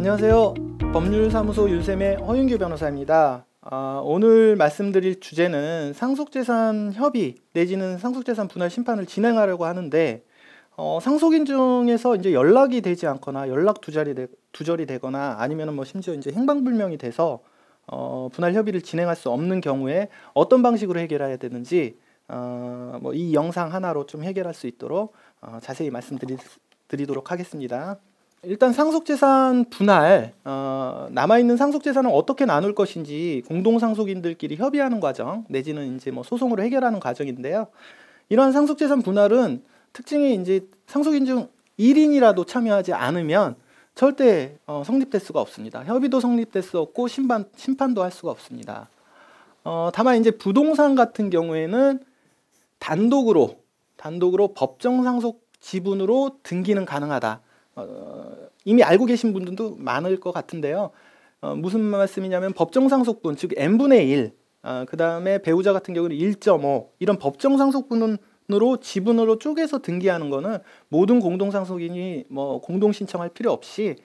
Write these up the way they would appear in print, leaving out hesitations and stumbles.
안녕하세요. 법률사무소 윤쌤의 허윤규 변호사입니다. 오늘 말씀드릴 주제는 상속재산 협의 내지는 상속재산 분할 심판을 진행하려고 하는데 상속인 중에서 이제 연락이 되지 않거나 연락 두절이 되거나 아니면은 뭐 심지어 이제 행방불명이 돼서 분할 협의를 진행할 수 없는 경우에 어떤 방식으로 해결해야 되는지 뭐 이 영상 하나로 좀 해결할 수 있도록 자세히 말씀드리도록 하겠습니다. 일단 상속재산 분할, 남아있는 상속재산을 어떻게 나눌 것인지 공동상속인들끼리 협의하는 과정 내지는 이제 뭐 소송으로 해결하는 과정인데요. 이러한 상속재산 분할은 특징이 이제 상속인 중 1인이라도 참여하지 않으면 절대 성립될 수가 없습니다. 협의도 성립될 수 없고 심판도 할 수가 없습니다. 다만 이제 부동산 같은 경우에는 단독으로 법정 상속 지분으로 등기는 가능하다. 이미 알고 계신 분들도 많을 것 같은데요. 무슨 말씀이냐면 법정 상속분, 즉 n분의 1, 그 다음에 배우자 같은 경우는 1.5 이런 법정 상속분으로 지분으로 쪼개서 등기하는 거는 모든 공동상속인이 뭐 공동 신청할 필요 없이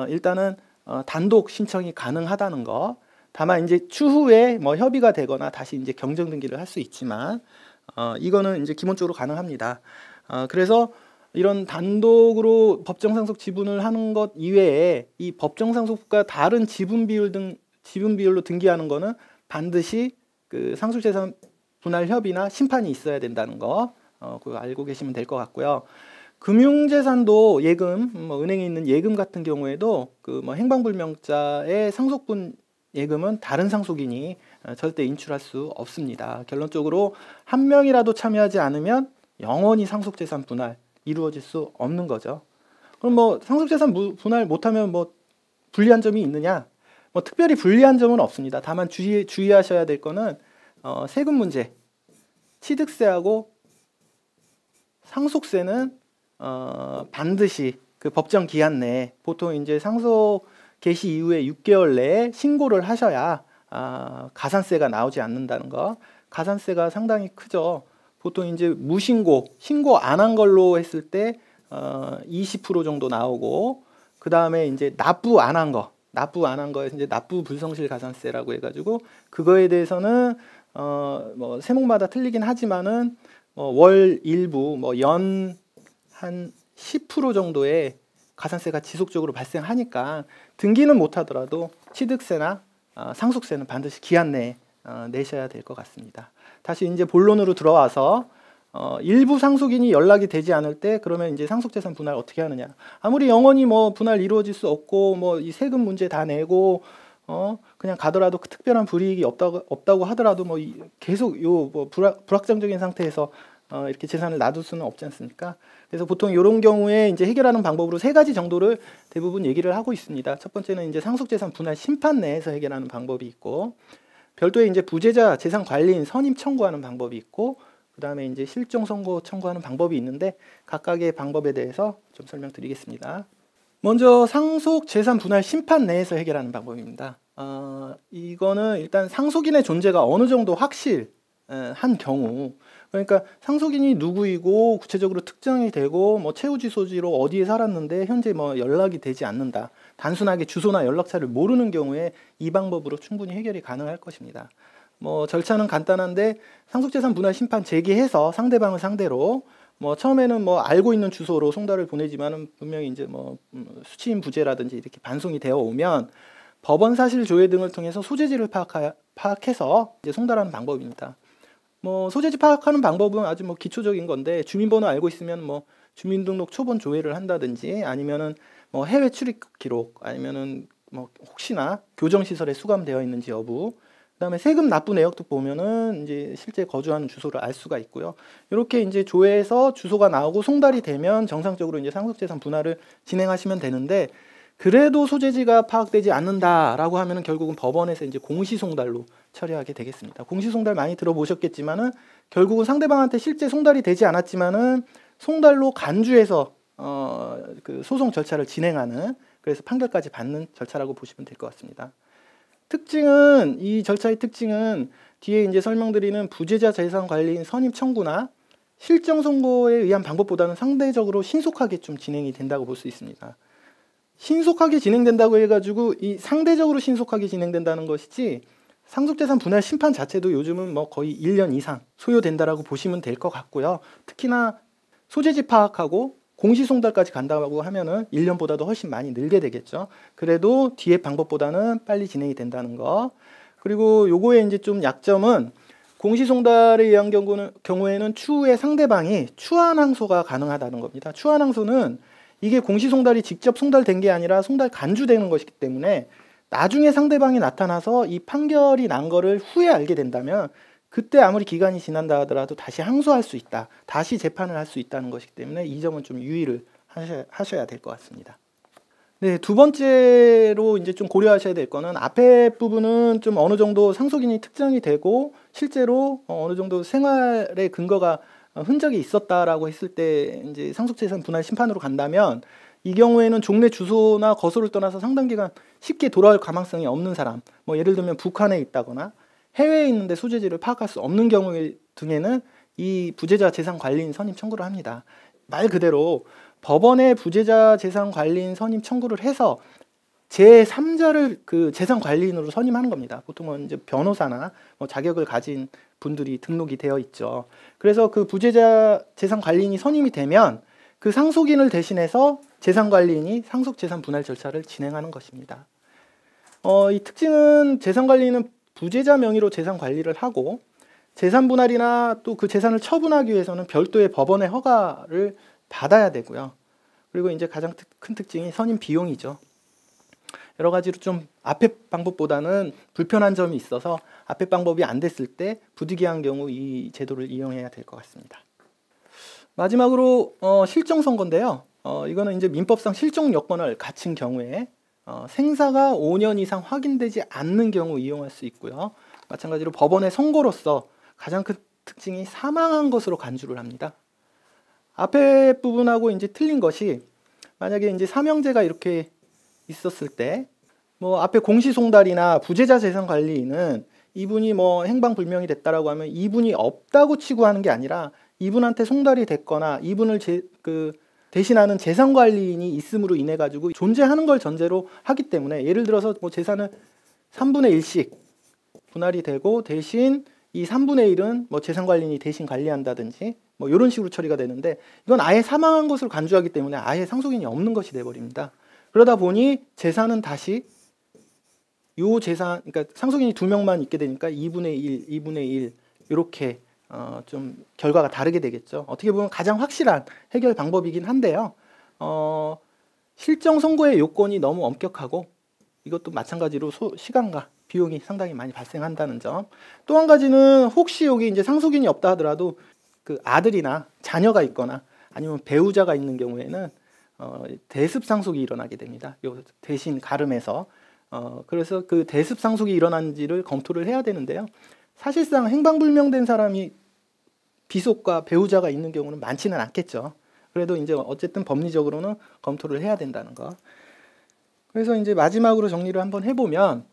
일단은 단독 신청이 가능하다는 거. 다만 이제 추후에 뭐 협의가 되거나 다시 이제 경정 등기를 할 수 있지만 이거는 이제 기본적으로 가능합니다. 그래서 이런 단독으로 법정 상속 지분을 하는 것 이외에 이 법정 상속과 다른 지분 비율로 등기하는 거는 반드시 그 상속재산 분할 협의나 심판이 있어야 된다는 거 그거 알고 계시면 될 것 같고요. 금융재산도 예금, 뭐 은행에 있는 예금 같은 경우에도 그 뭐 행방불명자의 상속분 예금은 다른 상속인이 절대 인출할 수 없습니다. 결론적으로 한 명이라도 참여하지 않으면 영원히 상속재산 분할 이루어질 수 없는 거죠. 그럼 뭐 상속재산 분할 못하면 뭐 불리한 점이 있느냐? 뭐 특별히 불리한 점은 없습니다. 다만 주의하셔야 될 거는 세금 문제, 취득세하고 상속세는 반드시 그 법정 기한 내에 보통 이제 상속 개시 이후에 6개월 내에 신고를 하셔야 가산세가 나오지 않는다는 거. 가산세가 상당히 크죠. 보통 이제 무신고, 신고 안 한 걸로 했을 때 20% 정도 나오고 그 다음에 이제 납부 안 한 거에서 이제 납부 불성실 가산세라고 해가지고 그거에 대해서는 뭐 세목마다 틀리긴 하지만은 월 일부 뭐 연 한 10% 정도의 가산세가 지속적으로 발생하니까 등기는 못하더라도 취득세나 상속세는 반드시 기한 내에 내셔야 될 것 같습니다. 다시 이제 본론으로 들어와서 일부 상속인이 연락이 되지 않을 때 그러면 이제 상속재산 분할 어떻게 하느냐? 아무리 영원히 뭐 분할 이루어질 수 없고 뭐 이 세금 문제 다 내고 그냥 가더라도 그 특별한 불이익이 없다고 하더라도 뭐 계속 요 뭐 불확정적인 상태에서 이렇게 재산을 놔둘 수는 없지 않습니까? 그래서 보통 이런 경우에 이제 해결하는 방법으로 세 가지 정도를 대부분 얘기를 하고 있습니다. 첫 번째는 이제 상속재산 분할 심판 내에서 해결하는 방법이 있고, 별도의 이제 부재자 재산 관리인 선임 청구하는 방법이 있고, 그 다음에 이제 실종 선고 청구하는 방법이 있는데 각각의 방법에 대해서 좀 설명드리겠습니다. 먼저 상속재산 분할 심판 내에서 해결하는 방법입니다. 이거는 일단 상속인의 존재가 어느 정도 확실한 경우, 그러니까 상속인이 누구이고 구체적으로 특정이 되고 뭐 채무 주소지로 어디에 살았는데 현재 뭐 연락이 되지 않는다. 단순하게 주소나 연락처를 모르는 경우에 이 방법으로 충분히 해결이 가능할 것입니다. 뭐 절차는 간단한데 상속재산 분할 심판 제기해서 상대방을 상대로 뭐 처음에는 뭐 알고 있는 주소로 송달을 보내지만은 분명히 이제 뭐 수취인 부재라든지 이렇게 반송이 되어 오면 법원 사실 조회 등을 통해서 소재지를 파악해서 이제 송달하는 방법입니다. 뭐 소재지 파악하는 방법은 아주 뭐 기초적인 건데 주민번호 알고 있으면 뭐 주민등록 초본 조회를 한다든지 아니면은 뭐 해외 출입 기록 아니면은 뭐 혹시나 교정시설에 수감되어 있는지 여부, 그다음에 세금 납부 내역도 보면은 이제 실제 거주하는 주소를 알 수가 있고요. 이렇게 이제 조회해서 주소가 나오고 송달이 되면 정상적으로 이제 상속재산 분할을 진행하시면 되는데, 그래도 소재지가 파악되지 않는다라고 하면은 결국은 법원에서 이제 공시송달로 처리하게 되겠습니다. 공시송달 많이 들어보셨겠지만은 결국은 상대방한테 실제 송달이 되지 않았지만은 송달로 간주해서 그 소송 절차를 진행하는, 그래서 판결까지 받는 절차라고 보시면 될 것 같습니다. 특징은, 이 절차의 특징은 뒤에 이제 설명드리는 부재자 재산 관리인 선임 청구나 실정 선고에 의한 방법보다는 상대적으로 신속하게 좀 진행이 된다고 볼 수 있습니다. 신속하게 진행된다고 해가지고 이 상대적으로 신속하게 진행된다는 것이지 상속재산 분할 심판 자체도 요즘은 뭐 거의 1년 이상 소요된다라고 보시면 될 것 같고요. 특히나 소재지 파악하고 공시송달까지 간다고 하면은 1년보다도 훨씬 많이 늘게 되겠죠. 그래도 뒤에 방법보다는 빨리 진행이 된다는 거. 그리고 요거의 이제 좀 약점은 공시송달에 의한 경우에는 추후에 상대방이 추한 항소가 가능하다는 겁니다. 추한 항소는 이게 공시송달이 직접 송달된 게 아니라 송달 간주되는 것이기 때문에 나중에 상대방이 나타나서 이 판결이 난 거를 후에 알게 된다면 그때 아무리 기간이 지난다 하더라도 다시 항소할 수 있다. 다시 재판을 할 수 있다는 것이기 때문에 이 점은 좀 유의를 하셔야 될 것 같습니다. 네, 두 번째로 이제 좀 고려하셔야 될 거는 앞에 부분은 좀 어느 정도 상속인이 특정이 되고 실제로 어느 정도 생활의 근거가 흔적이 있었다라고 했을 때 이제 상속재산 분할 심판으로 간다면 이 경우에는 종래 주소나 거소를 떠나서 상당 기간 쉽게 돌아올 가망성이 없는 사람, 뭐 예를 들면 북한에 있다거나 해외에 있는데 소재지를 파악할 수 없는 경우 등에는 이 부재자 재산 관리인 선임 청구를 합니다. 말 그대로 법원에 부재자 재산 관리인 선임 청구를 해서 제3자를 그 재산 관리인으로 선임하는 겁니다. 보통은 이제 변호사나 뭐 자격을 가진 분들이 등록이 되어 있죠. 그래서 그 부재자 재산 관리인이 선임이 되면 그 상속인을 대신해서 재산 관리인이 상속 재산 분할 절차를 진행하는 것입니다. 이 특징은 재산 관리인은 부재자 명의로 재산 관리를 하고 재산 분할이나 또 그 재산을 처분하기 위해서는 별도의 법원의 허가를 받아야 되고요. 그리고 이제 가장 큰 특징이 선임 비용이죠. 여러 가지로 좀 앞에 방법보다는 불편한 점이 있어서 앞에 방법이 안 됐을 때 부득이한 경우 이 제도를 이용해야 될 것 같습니다. 마지막으로 실종 선고인데요. 이거는 이제 민법상 실종 요건을 갖춘 경우에 생사가 5년 이상 확인되지 않는 경우 이용할 수 있고요. 마찬가지로 법원의 선고로서 가장 큰 특징이 사망한 것으로 간주를 합니다. 앞에 부분하고 이제 틀린 것이 만약에 이제 삼형제가 이렇게 있었을 때 뭐 앞에 공시송달이나 부재자 재산 관리인은 이분이 뭐 행방불명이 됐다라고 하면 이분이 없다고 치고하는 게 아니라 이분한테 송달이 됐거나 이분을 대신하는 재산 관리인이 있음으로 인해 가지고 존재하는 걸 전제로 하기 때문에 예를 들어서 뭐 재산을 3분의 1씩 분할이 되고 대신 이 3분의 1은 뭐 재산 관리인이 대신 관리한다든지 뭐 이런 식으로 처리가 되는데 이건 아예 사망한 것으로 간주하기 때문에 아예 상속인이 없는 것이 돼버립니다. 그러다 보니 재산은 다시 요 재산, 그러니까 상속인이 2명만 있게 되니까 2분의 1, 2분의 1 이렇게 좀 결과가 다르게 되겠죠. 어떻게 보면 가장 확실한 해결 방법이긴 한데요. 실정 선고의 요건이 너무 엄격하고 이것도 마찬가지로 시간과 비용이 상당히 많이 발생한다는 점. 또 한 가지는 혹시 여기 이제 상속인이 없다 하더라도 그 아들이나 자녀가 있거나 아니면 배우자가 있는 경우에는 대습 상속이 일어나게 됩니다. 요 대신 가름해서 그래서 그 대습 상속이 일어난지를 검토를 해야 되는데요. 사실상 행방불명된 사람이 비속과 배우자가 있는 경우는 많지는 않겠죠. 그래도 이제 어쨌든 법리적으로는 검토를 해야 된다는 거. 그래서 이제 마지막으로 정리를 한번 해보면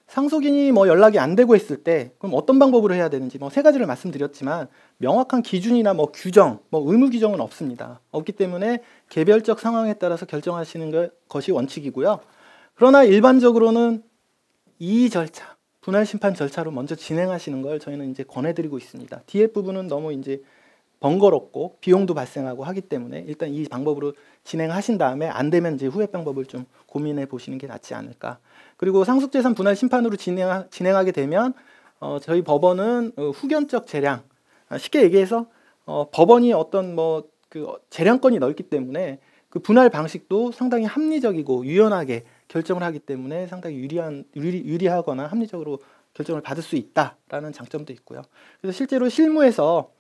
상속인이 뭐 연락이 안 되고 했을 때 그럼 어떤 방법으로 해야 되는지 뭐 3가지를 말씀드렸지만 명확한 기준이나 뭐 규정, 뭐 의무 규정은 없습니다. 없기 때문에 개별적 상황에 따라서 결정하시는 것이 원칙이고요. 그러나 일반적으로는 이 절차, 분할 심판 절차로 먼저 진행하시는 걸 저희는 이제 권해드리고 있습니다. 뒤에 부분은 너무 이제 번거롭고 비용도 발생하고 하기 때문에 일단 이 방법으로 진행하신 다음에 안 되면 이제 후에 방법을 좀 고민해 보시는 게 낫지 않을까. 그리고 상속재산 분할 심판으로 진행하게 되면 저희 법원은 후견적 재량, 쉽게 얘기해서 법원이 어떤 뭐 그 재량권이 넓기 때문에 그 분할 방식도 상당히 합리적이고 유연하게 결정을 하기 때문에 상당히 유리하거나 합리적으로 결정을 받을 수 있다라는 장점도 있고요. 그래서 실제로 실무에서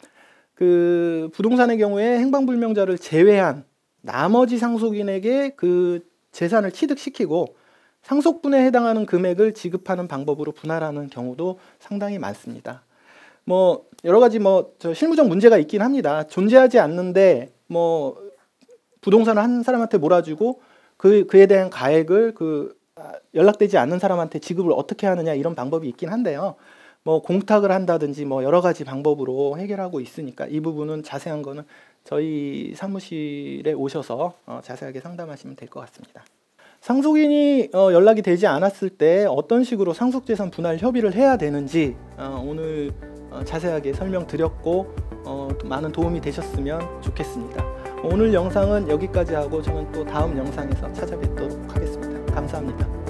그 부동산의 경우에 행방불명자를 제외한 나머지 상속인에게 그 재산을 취득시키고 상속분에 해당하는 금액을 지급하는 방법으로 분할하는 경우도 상당히 많습니다. 뭐 여러 가지 뭐 실무적 문제가 있긴 합니다. 존재하지 않는데 뭐 부동산을 한 사람한테 몰아주고 그에 대한 가액을 연락되지 않는 사람한테 지급을 어떻게 하느냐 이런 방법이 있긴 한데요. 뭐 공탁을 한다든지 뭐 여러 가지 방법으로 해결하고 있으니까 이 부분은 자세한 거는 저희 사무실에 오셔서 자세하게 상담하시면 될 것 같습니다. 상속인이 연락이 되지 않았을 때 어떤 식으로 상속재산 분할 협의를 해야 되는지 오늘 자세하게 설명드렸고 많은 도움이 되셨으면 좋겠습니다. 오늘 영상은 여기까지 하고 저는 또 다음 영상에서 찾아뵙도록 하겠습니다. 감사합니다.